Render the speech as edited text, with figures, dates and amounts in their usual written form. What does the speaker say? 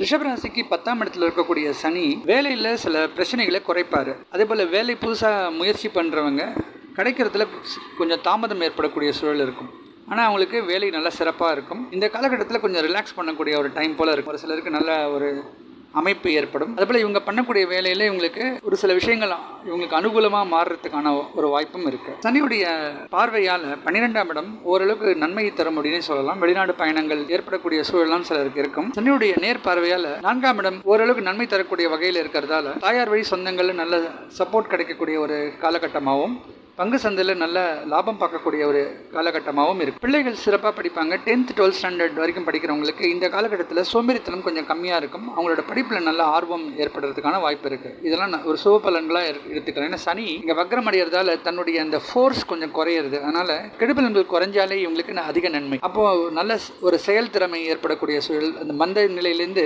ரிஷபராசிக்கு 10ஆம் இடத்துல இருக்கக்கூடிய சனி வேலையில் சில பிரச்சனைகளை குறைப்பார். அதே போல் வேலை புதுசாக முயற்சி பண்ணுறவங்க கிடைக்கிறதுல கொஞ்சம் தாமதம் ஏற்படக்கூடிய சூழல் இருக்கும். ஆனால் அவங்களுக்கு வேலை நல்லா சிறப்பாக இருக்கும். இந்த காலகட்டத்தில் கொஞ்சம் ரிலாக்ஸ் பண்ணக்கூடிய ஒரு டைம் போல் இருக்கும். ஒரு சிலருக்கு நல்ல ஒரு அமைப்பு ஏற்படும். அதுபோல் இவங்க பண்ணக்கூடிய வேலையில் இவங்களுக்கு ஒரு சில விஷயங்கள் இவங்களுக்கு அனுகூலமாக மாறுறதுக்கான ஒரு வாய்ப்பும் இருக்குது. சனியுடைய பார்வையால் 12ஆம் இடம் ஓரளவுக்கு நன்மையை தர முடியும்னு சொல்லலாம். வெளிநாடு பயணங்கள் ஏற்படக்கூடிய சூழலாம் சிலருக்கு இருக்கும். சனியுடைய நேர் பார்வையால் 4ஆம் இடம் ஓரளவுக்கு நன்மை தரக்கூடிய வகையில் இருக்கிறதால தாயார் வழி சொந்தங்கள் நல்ல சப்போர்ட் கிடைக்கக்கூடிய ஒரு காலகட்டமாகவும் பங்கு சந்தையில் நல்ல லாபம் பார்க்கக்கூடிய ஒரு காலகட்டமாகவும் இருக்குது. பிள்ளைகள் சிறப்பாக படிப்பாங்க. 10th 12th ஸ்டாண்டர்ட் வரைக்கும் படிக்கிறவங்களுக்கு இந்த காலகட்டத்தில் சோம்பேறித்தனம் கொஞ்சம் கம்மியாக இருக்கும். அவங்களோட படிப்பில் நல்ல ஆர்வம் ஏற்படுறதுக்கான வாய்ப்பு இருக்குது. இதெல்லாம் ஒரு சுப பலன்களாக எடுத்துக்கிறேன். ஏன்னா சனி இங்கே வக்ரம் அடைகிறதால தன்னுடைய அந்த ஃபோர்ஸ் கொஞ்சம் குறையிறது. அதனால் கெடுபலன்கள் குறைஞ்சாலே இவங்களுக்கு அதிக நன்மை. அப்போது நல்ல ஒரு செயல் திறமை ஏற்படக்கூடிய சூழல் அந்த மந்த நிலையிலேருந்து